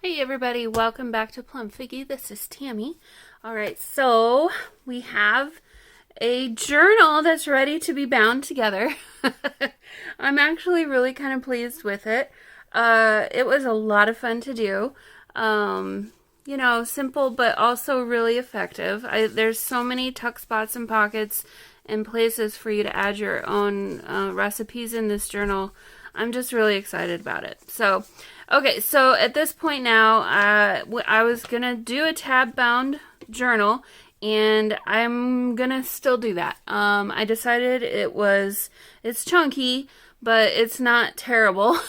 Hey everybody, welcome back to PlumFiggy. This is Tammy. Alright, so we have a journal that's ready to be bound together. I'm actually really kind of pleased with it. It was a lot of fun to do. You know, simple but also really effective. There's so many tuck spots and pockets and places for you to add your own recipes in this journal. I'm just really excited about it. So, okay, so at this point now, I was going to do a tab bound journal, and I'm going to still do that. I decided it's chunky, but it's not terrible.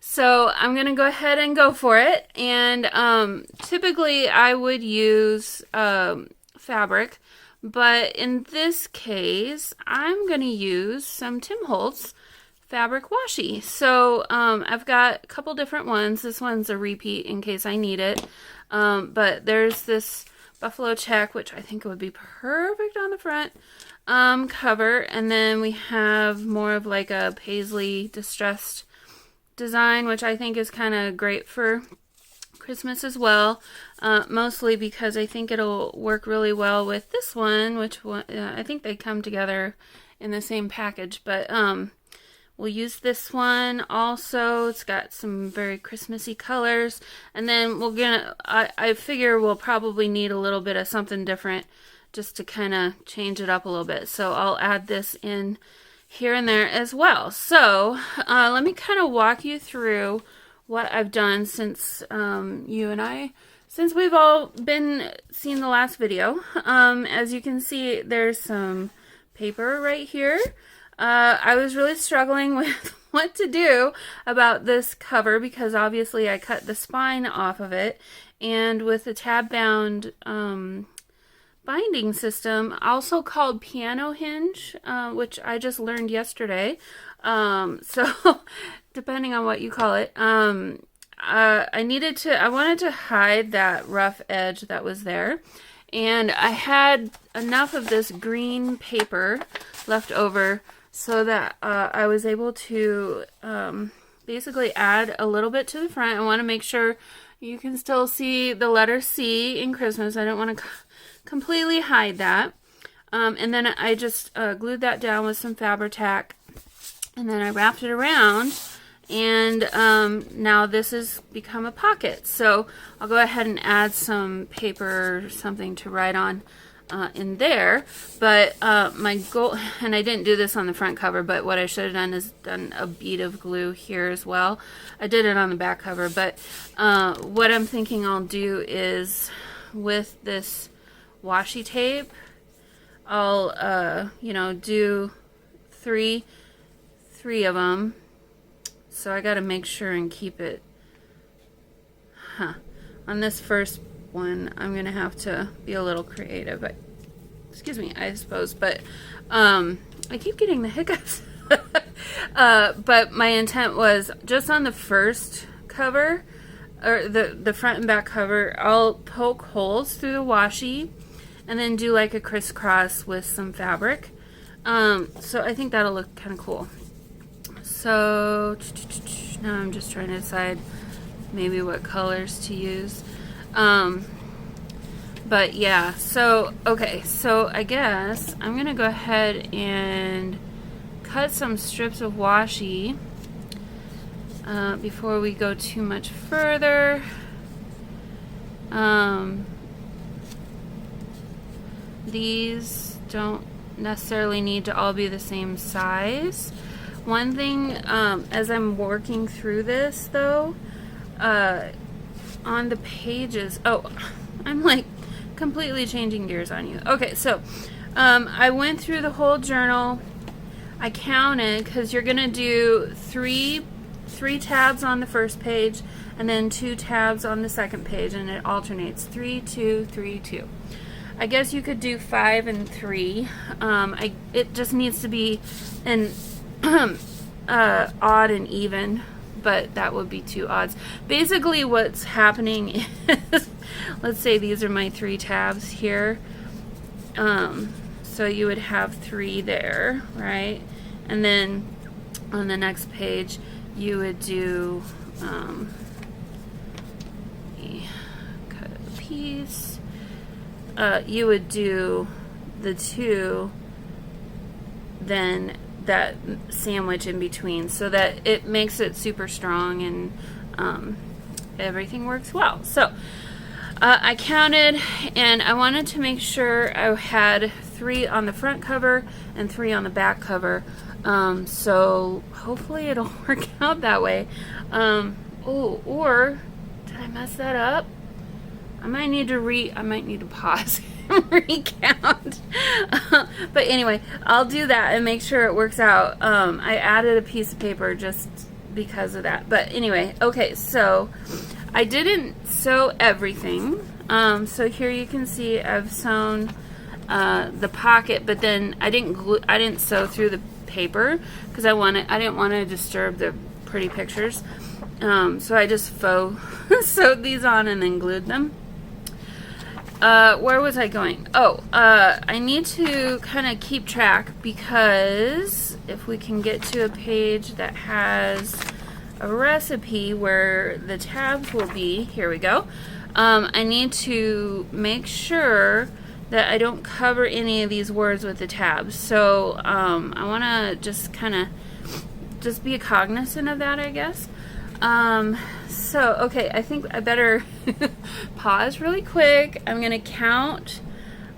So I'm going to go ahead and go for it. And typically I would use fabric. But in this case, I'm going to use some Tim Holtz fabric washi. So I've got a couple different ones. This one's a repeat in case I need it. But there's this buffalo check, which I think would be perfect on the front cover. And then we have more of like a paisley distressed design, which I think is kind of great for Christmas as well, mostly because I think it'll work really well with this one, which I think they come together in the same package, but we'll use this one also. It's got some very Christmassy colors, and then I figure we'll probably need a little bit of something different just to kind of change it up a little bit, so I'll add this in here and there as well. So let me kind of walk you through what I've done since since we've all been seeing the last video. As you can see, there's some paper right here. I was really struggling with what to do about this cover because obviously I cut the spine off of it, and with the tab bound binding system, also called piano hinge, which I just learned yesterday. So depending on what you call it, I wanted to hide that rough edge that was there, and I had enough of this green paper left over so that I was able to basically add a little bit to the front. I want to make sure you can still see the letter C in Christmas. I don't want to completely hide that. And then I just glued that down with some Fabri-Tac, and then I wrapped it around, and now this has become a pocket. So I'll go ahead and add some paper or something to write on in there. But my goal, and I didn't do this on the front cover, but what I should have done is done a bead of glue here as well. I did it on the back cover, but what I'm thinking I'll do is with this washi tape, I'll do three of them. So I got to make sure and keep it. On this first one, I'm gonna have to be a little creative. Excuse me, I suppose. But I keep getting the hiccups. But my intent was just on the first cover, or the front and back cover, I'll poke holes through the washi, and then do like a crisscross with some fabric. So I think that'll look kind of cool. So now I'm just trying to decide maybe what colors to use. But yeah, so okay, so I guess I'm gonna go ahead and cut some strips of washi before we go too much further. These don't necessarily need to all be the same size. One thing, as I'm working through this though, on the pages, I'm like completely changing gears on you. Okay, so I went through the whole journal. I counted, because you're gonna do three tabs on the first page and then 2 tabs on the second page, and it alternates 3, 2, 3, 2. I guess you could do 5 and 3. It just needs to be an odd and even, but that would be 2 odds. Basically what's happening is, let's say these are my 3 tabs here. So you would have 3 there, right? And then on the next page you would do see, cut a piece. You would do the two, then that sandwich in between, so that it makes it super strong and everything works well. So I counted, and I wanted to make sure I had 3 on the front cover and 3 on the back cover. So hopefully it'll work out that way. Oh, or did I mess that up? I might need to pause and recount. But anyway, I'll do that and make sure it works out. I added a piece of paper just because of that. But anyway, okay, so I didn't sew everything. So here you can see I've sewn the pocket, but then I didn't sew through the paper because I didn't want to disturb the pretty pictures. So I just sewed these on and then glued them. Where was I going? Oh, I need to kind of keep track, because if we can get to a page that has a recipe where the tabs will be, here we go. I need to make sure that I don't cover any of these words with the tabs. So I want to just kind of just be cognizant of that, I guess. So, okay, I think I better pause really quick. I'm going to count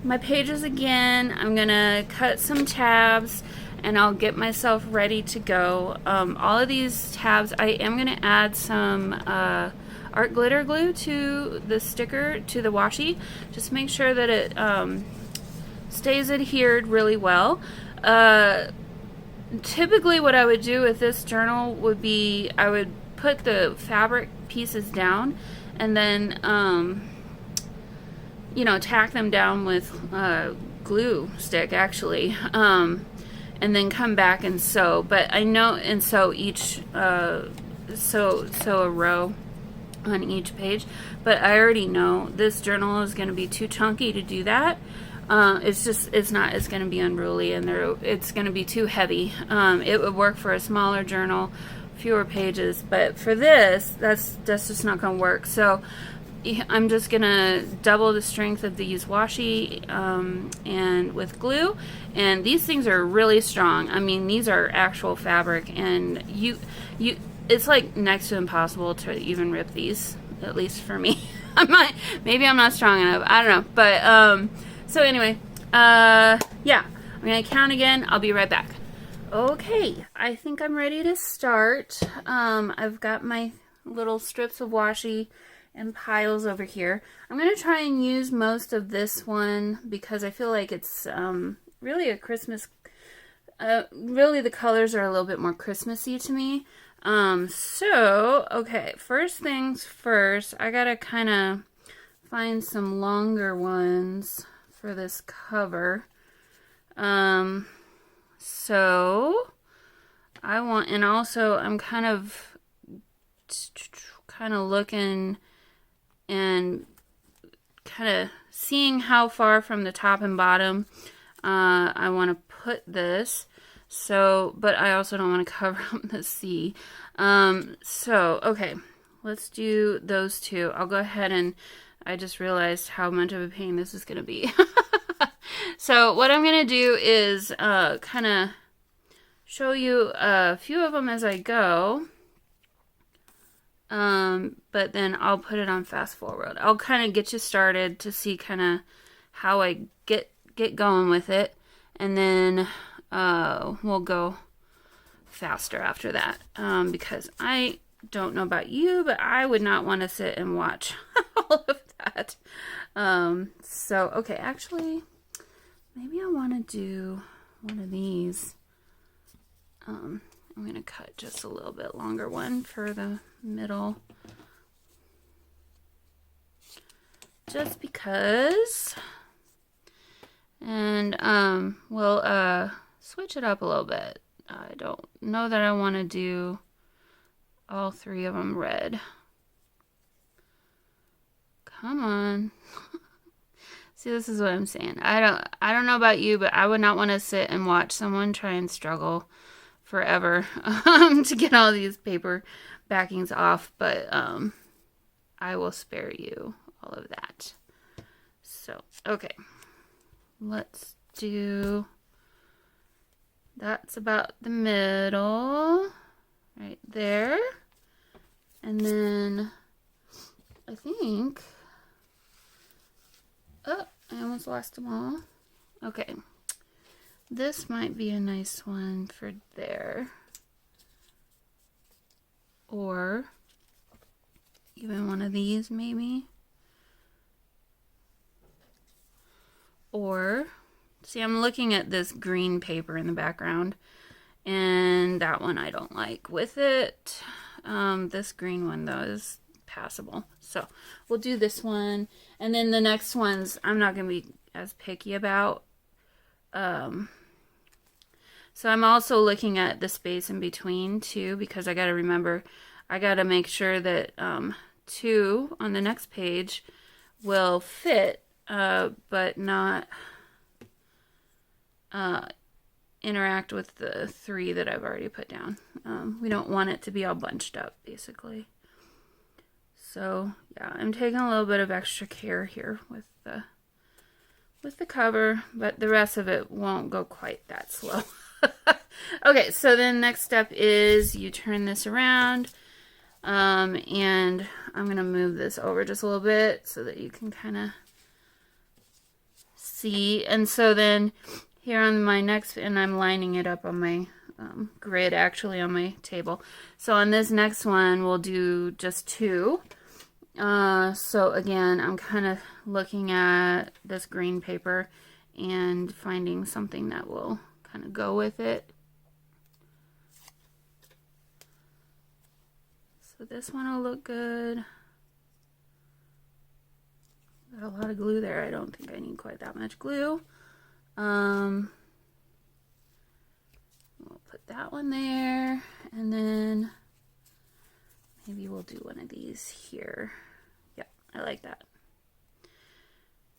my pages again. I'm going to cut some tabs, and I'll get myself ready to go. All of these tabs, I am going to add some art glitter glue to the sticker, to the washi. Just make sure that it stays adhered really well. Typically what I would do with this journal would be I would put the fabric pieces down and then you know, tack them down with glue stick actually, and then come back and sew. But I know, and sew each sew a row on each page, but I already know this journal is going to be too chunky to do that. It's going to be unruly, and it's going to be too heavy. It would work for a smaller journal, fewer pages, but for this, that's just not going to work. So I'm just going to double the strength of these washi and with glue, and these things are really strong. I mean, these are actual fabric, and it's like next to impossible to even rip these, at least for me. Maybe I'm not strong enough, I don't know, but so anyway, yeah, I'm going to count again. I'll be right back. Okay, I think I'm ready to start. I've got my little strips of washi and piles over here. I'm going to try and use most of this one because I feel like it's really a Christmas, really the colors are a little bit more Christmassy to me. So, okay, first things first, I gotta kind of find some longer ones for this cover. So I want, and also I'm kind of looking and kind of seeing how far from the top and bottom I want to put this. So, but I also don't want to cover up the C. So, okay, let's do those two. I'll go ahead and I just realized how much of a pain this is going to be. So what I'm going to do is kind of show you a few of them as I go. But then I'll put it on fast forward. I'll kind of get you started to see kind of how I get going with it. And then we'll go faster after that, because I don't know about you, but I would not want to sit and watch all of that. So, okay, actually, maybe I want to do one of these. I'm going to cut just a little bit longer one for the middle. Just because. And we'll switch it up a little bit. I don't know that I want to do all three of them red. Come on. See, this is what I'm saying. I don't know about you, but I would not want to sit and watch someone try and struggle forever to get all these paper backings off. But I will spare you all of that. So, okay. Let's do, that's about the middle, right there. And then I think, oh, I almost lost them all. Okay. This might be a nice one for there. Or even one of these maybe. Or, see, I'm looking at this green paper in the background, and that one I don't like with it. This green one though is passable. So we'll do this one, and then the next ones I'm not going to be as picky about. So I'm also looking at the space in between too, because I got to remember, I got to make sure that 2 on the next page will fit, but not interact with the 3 that I've already put down. We don't want it to be all bunched up, basically. So yeah, I'm taking a little bit of extra care here with the cover, but the rest of it won't go quite that slow. Okay, so then next step is you turn this around, and I'm gonna move this over just a little bit so that you can kind of see. And so then here on my next, and I'm lining it up on my grid, actually on my table. So on this next one, we'll do just 2. So again, I'm kind of looking at this green paper and finding something that will kind of go with it. So this one will look good. Got a lot of glue there. I don't think I need quite that much glue. We'll put that one there, and then maybe we'll do one of these here. Yep, I like that.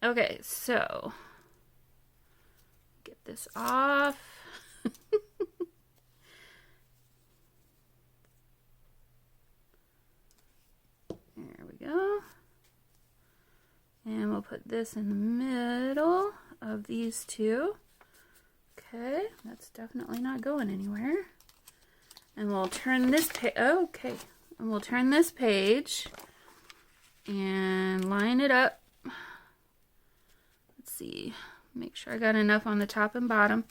Okay, so get this off. There we go. And we'll put this in the middle of these 2. Okay, that's definitely not going anywhere. And we'll turn this page, okay, and we'll turn this page and line it up. Let's see, make sure I got enough on the top and bottom.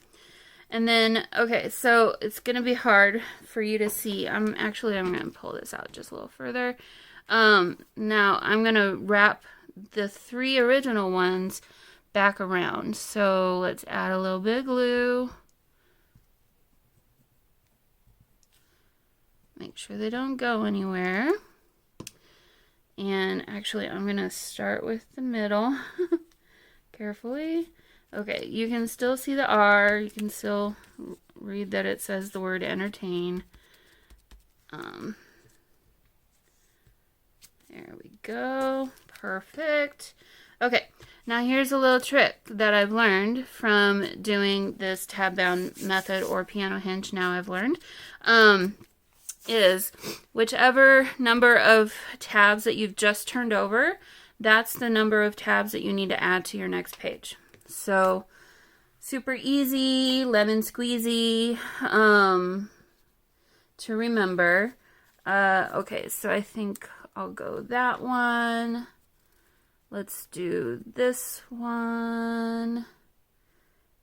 And then, okay, so it's going to be hard for you to see. I'm going to pull this out just a little further. Now I'm going to wrap the 3 original ones back around. So let's add a little bit of glue. Make sure they don't go anywhere. And actually, I'm going to start with the middle carefully. Okay, you can still see the R. You can still read that it says the word entertain. There we go. Perfect. Okay, now here's a little trick that I've learned from doing this tab bound method, or piano hinge now I've learned, is whichever number of tabs that you've just turned over, that's the number of tabs that you need to add to your next page. So super easy, lemon squeezy to remember. Okay, so I think I'll go that one. Let's do this one.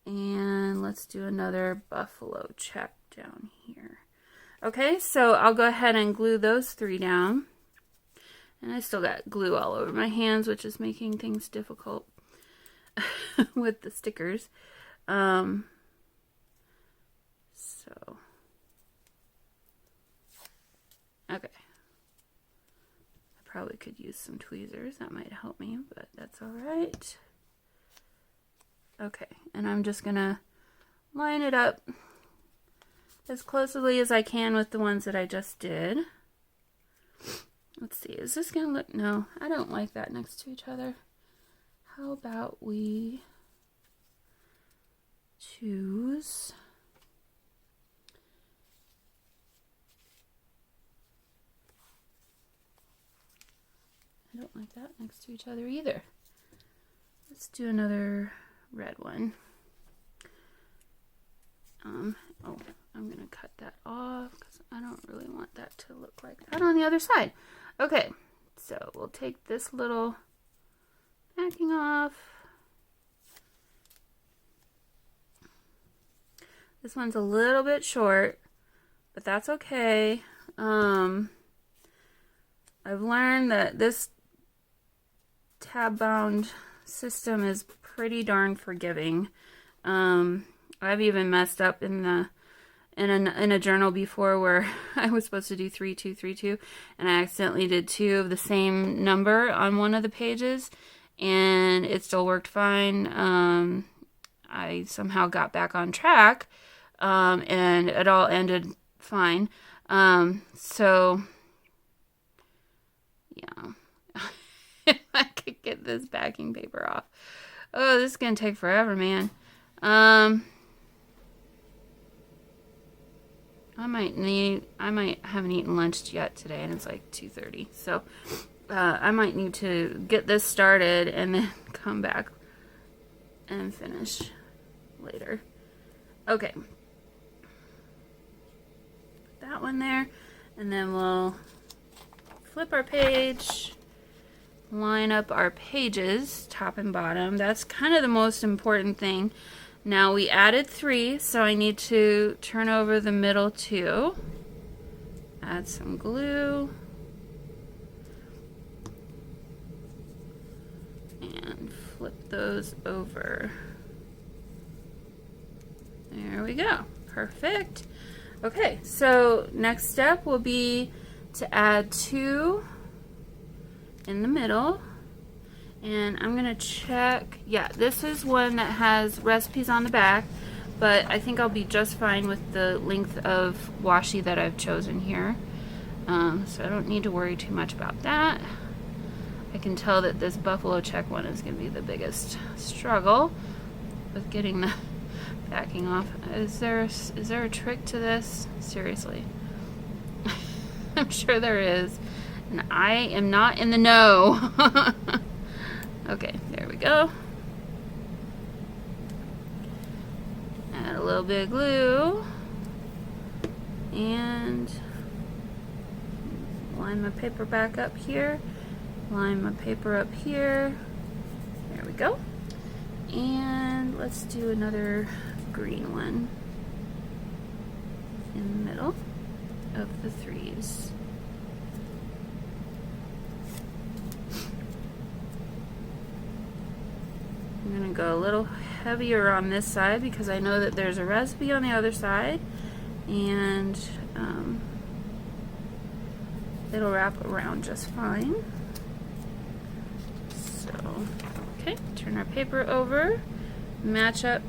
And let's do another buffalo check down here. Okay, so I'll go ahead and glue those 3 down. And I still got glue all over my hands, which is making things difficult with the stickers. Okay. I probably could use some tweezers. That might help me, but that's all right. Okay, and I'm just gonna line it up as closely as I can with the ones that I just did. Let's see, is this gonna look, no, I don't like that next to each other. How about we choose don't like that next to each other either. Let's do another red one. Oh, I'm gonna cut that off because I don't really want that to look like that on the other side. Okay, so we'll take this little backing off. This one's a little bit short, but that's okay. I've learned that this tab bound system is pretty darn forgiving. I've even messed up in a journal before where I was supposed to do 3, 2, 3, 2, and I accidentally did 2 of the same number on one of the pages, and it still worked fine. I somehow got back on track, and it all ended fine. So yeah, if I could get this backing paper off. Oh, this is gonna take forever, man. I haven't eaten lunch yet today, and it's like 2:30. So, I might need to get this started and then come back and finish later. Okay. Put that one there, and then we'll flip our page, line up our pages, top and bottom. That's kind of the most important thing. Now we added 3, so I need to turn over the middle 2. Add some glue. And flip those over. There we go. Perfect. Okay, so next step will be to add 2 in the middle. And I'm going to check, yeah, this is one that has recipes on the back, but I think I'll be just fine with the length of washi that I've chosen here. So I don't need to worry too much about that. I can tell that this buffalo check one is going to be the biggest struggle with getting the backing off. Is there a trick to this? Seriously. I'm sure there is. And I am not in the know. Okay, there we go. Add a little bit of glue. And line my paper back up here. Line my paper up here. There we go. And let's do another green one in the middle of the 3s. I'm going to go a little heavier on this side because I know that there's a recipe on the other side, and it'll wrap around just fine. So, okay, turn our paper over, match up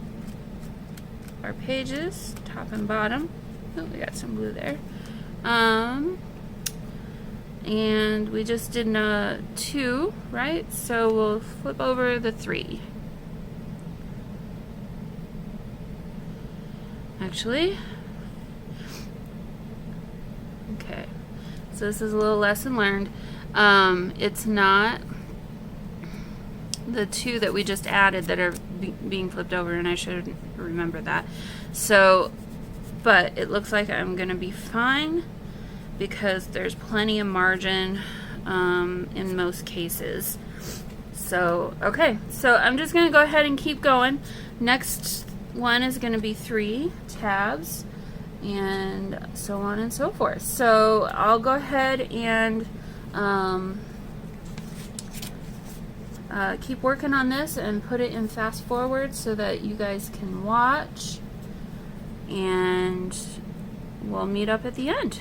our pages, top and bottom. Oh, we got some glue there. And we just did 2, right? So we'll flip over the 3. Actually, okay, so this is a little lesson learned. It's not the 2 that we just added that are being flipped over, and I should remember that. So, but it looks like I'm gonna be fine because there's plenty of margin in most cases. So, okay, so I'm just gonna go ahead and keep going. Next one is going to be 3 tabs, and so on and so forth. So I'll go ahead and keep working on this and put it in fast forward so that you guys can watch, and we'll meet up at the end.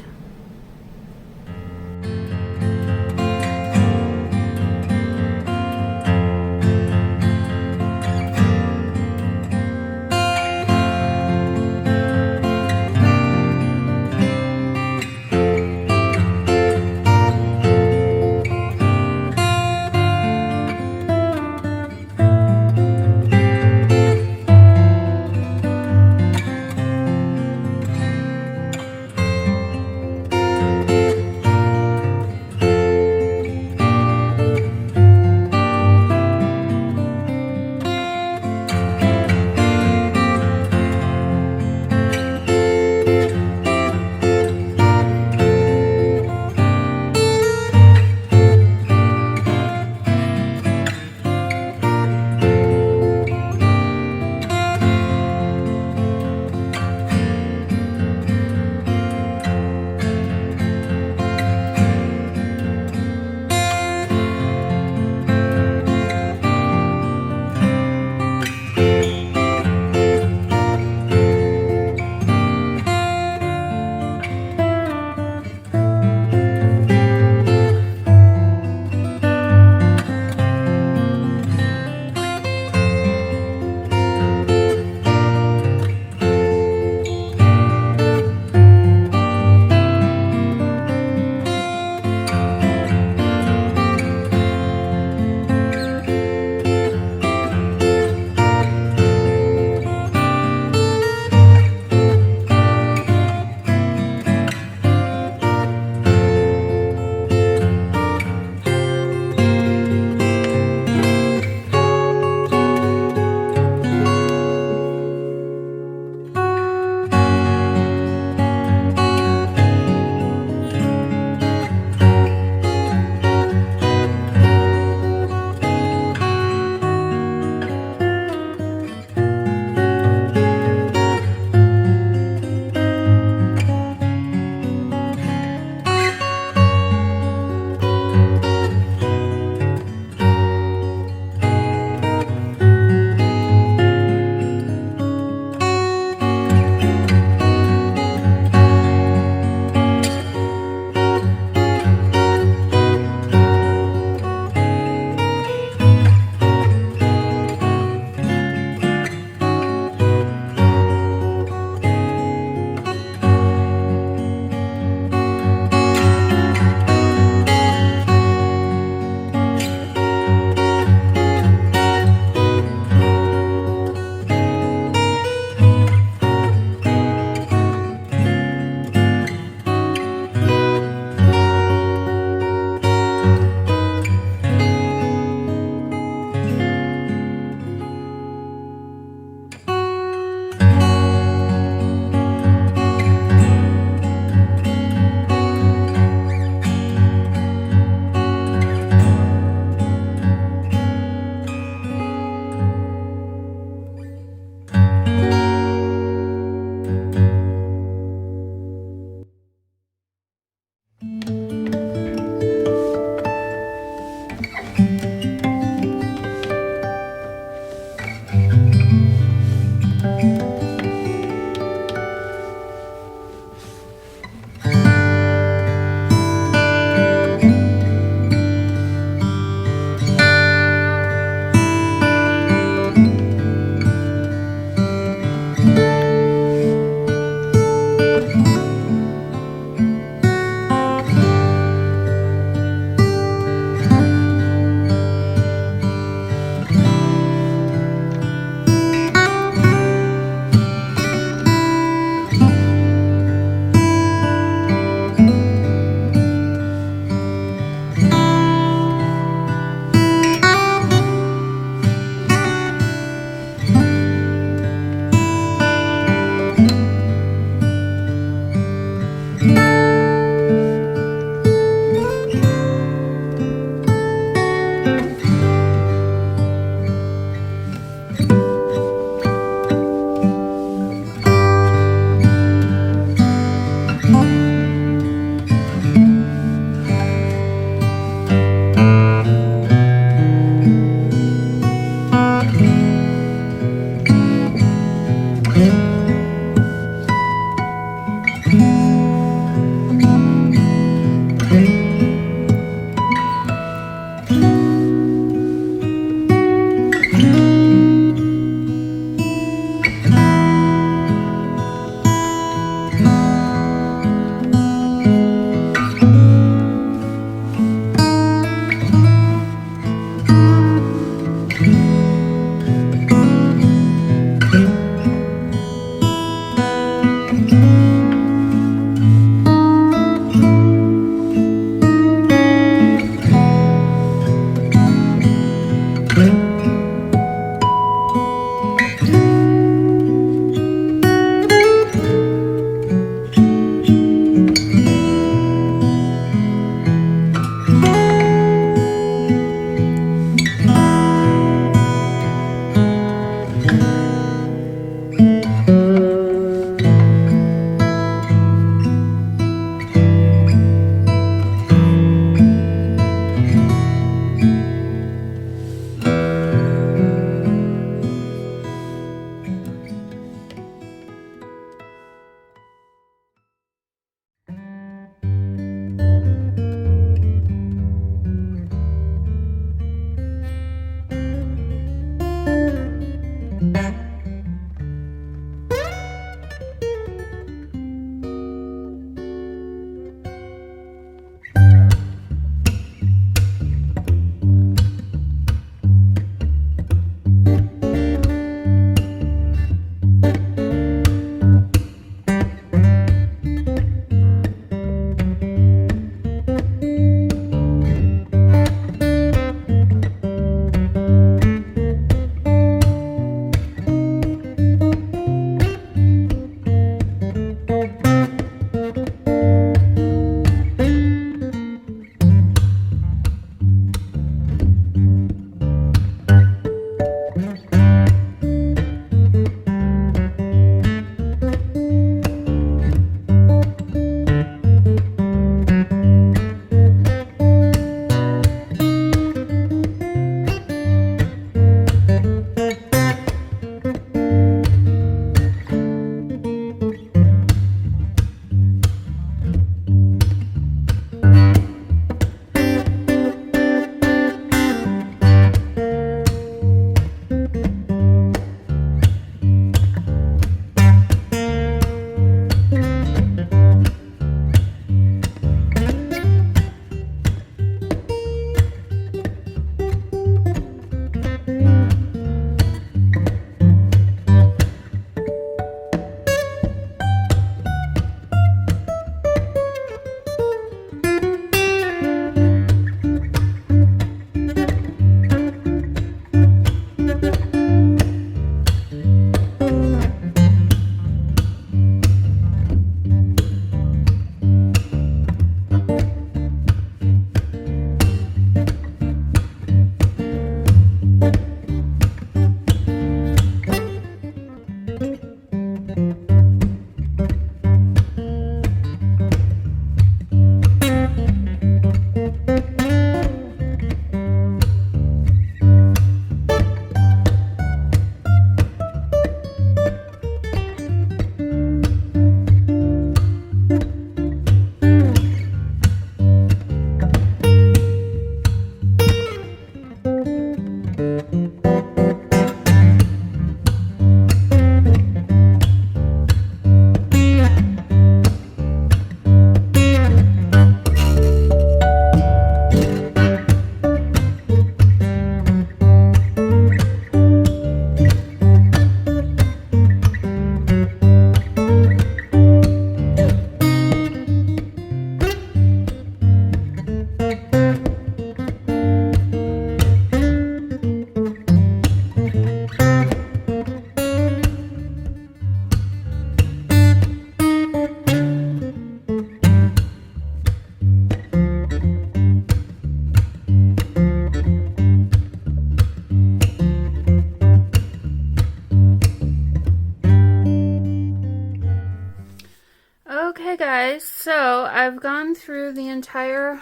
Okay, guys, so I've gone through the entire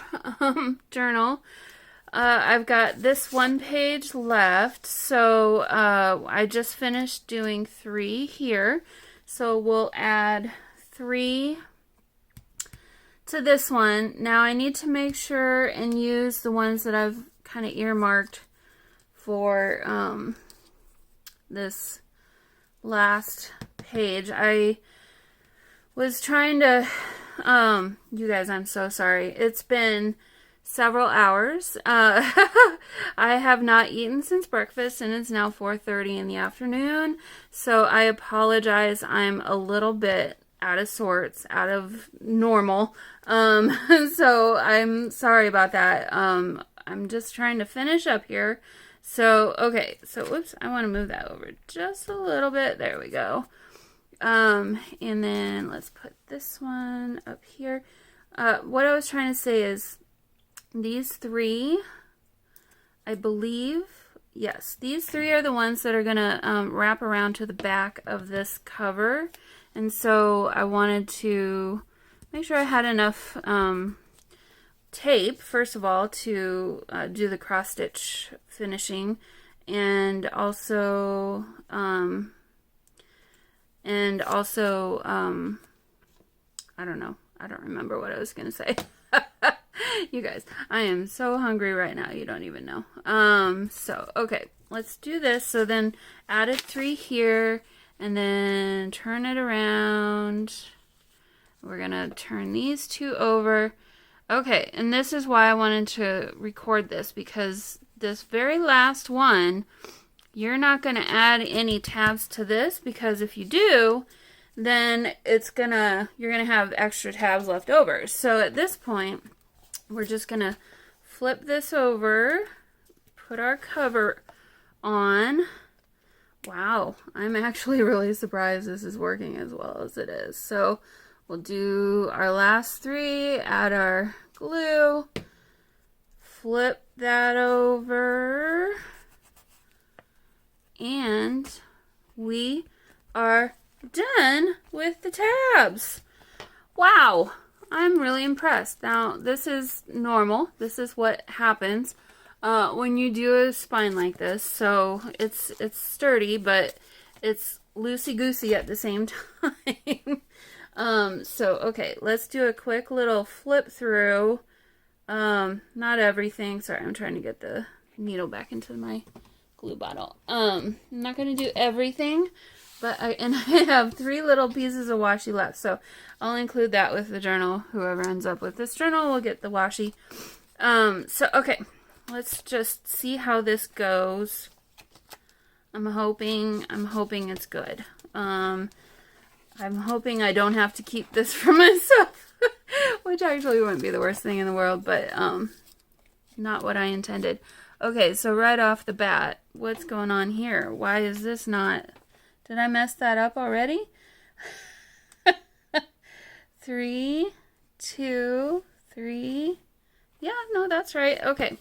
journal. I've got this one page left, so I just finished doing 3 here. So we'll add 3 to this one. Now I need to make sure and use the ones that I've kind of earmarked for this last page. I was trying to, you guys, I'm so sorry. It's been several hours. I have not eaten since breakfast, and it's now 4:30 in the afternoon. So I apologize. I'm a little bit out of sorts, out of normal. So I'm sorry about that. I'm just trying to finish up here. So, okay. So, whoops, I want to move that over just a little bit. There we go. And then let's put this one up here. What I was trying to say is these three, I believe, yes, these three are the ones that are going to wrap around to the back of this cover. And so I wanted to make sure I had enough tape, first of all, to do the cross stitch finishing, and also I don't know. I don't remember what I was going to say. You guys, I am so hungry right now. You don't even know. So, okay, let's do this. So then add a 3 here and then turn it around. We're going to turn these 2 over. Okay, and this is why I wanted to record this, because this very last one, you're not going to add any tabs to this, because if you do, then you're gonna have extra tabs left over. So at this point, we're just gonna flip this over, put our cover on. Wow, I'm actually really surprised this is working as well as it is. So we'll do our last 3, add our glue, flip that over, and we are done with the tabs. Wow, I'm really impressed. Now, this is normal. This is what happens when you do a spine like this. So it's sturdy, but it's loosey-goosey at the same time. So, okay, let's do a quick little flip through. Not everything. Sorry, I'm trying to get the needle back into my glue bottle. I'm not going to do everything. But I have 3 little pieces of washi left, so I'll include that with the journal. Whoever ends up with this journal will get the washi. So, okay, let's just see how this goes. I'm hoping it's good. I'm hoping I don't have to keep this for myself, which actually wouldn't be the worst thing in the world, but not what I intended. Okay, so right off the bat, what's going on here? Why is this not... Did I mess that up already? 3, 2, 3. Yeah, no, that's right. Okay.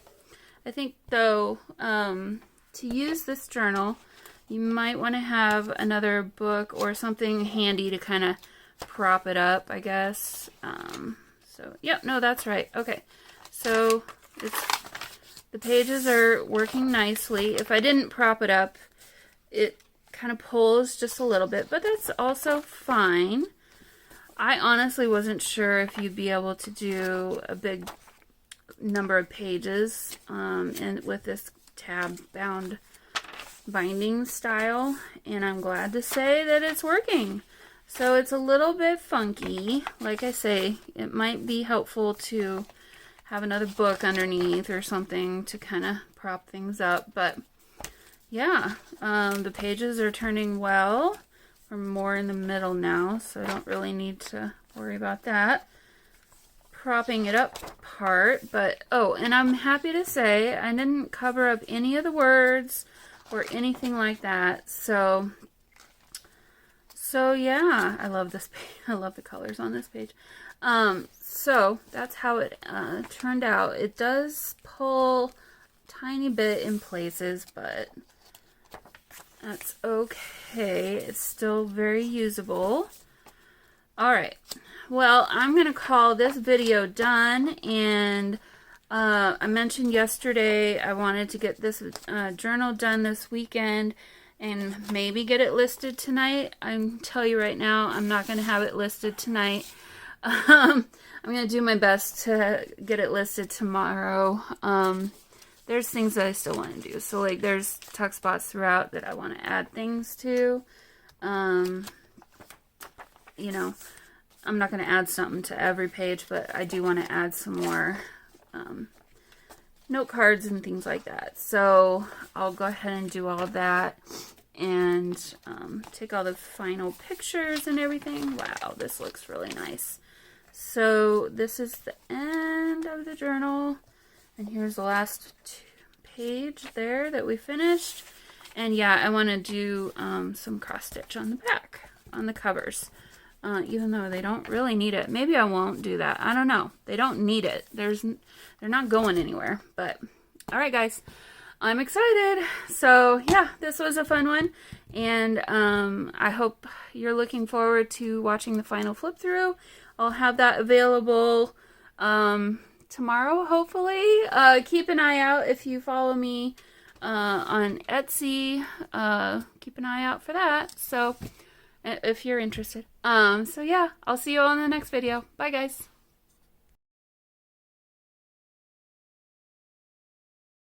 I think, though, to use this journal, you might want to have another book or something handy to kind of prop it up, I guess. So, yep, no, that's right. Okay. So, the pages are working nicely. If I didn't prop it up, it kind of pulls just a little bit, but that's also fine. I honestly wasn't sure if you'd be able to do a big number of pages and with this tab bound binding style, and I'm glad to say that it's working. So it's a little bit funky. Like I say, it might be helpful to have another book underneath or something to kind of prop things up, but yeah, the pages are turning well. We're more in the middle now, so I don't really need to worry about that propping it up part. But, oh, and I'm happy to say I didn't cover up any of the words or anything like that. So yeah, I love this page. I love the colors on this page. So that's how it turned out. It does pull a tiny bit in places, but that's okay. It's still very usable. Alright, well, I'm going to call this video done, and I mentioned yesterday I wanted to get this journal done this weekend and maybe get it listed tonight. I can tell you right now, I'm not going to have it listed tonight. I'm going to do my best to get it listed tomorrow. There's things that I still want to do. So, like, there's tuck spots throughout that I want to add things to. You know, I'm not going to add something to every page, but I do want to add some more note cards and things like that. So I'll go ahead and do all of that and take all the final pictures and everything. Wow, this looks really nice. So this is the end of the journal, and here's the last page there that we finished. And yeah, I want to do some cross stitch on the back, on the covers. Even though they don't really need it. Maybe I won't do that. I don't know. They don't need it. They're not going anywhere. But, alright guys. I'm excited. So, yeah, this was a fun one. And I hope you're looking forward to watching the final flip through. I'll have that available tomorrow, hopefully. Keep an eye out if you follow me on Etsy. Keep an eye out for that. So, if you're interested. So yeah, I'll see you all in the next video. Bye guys.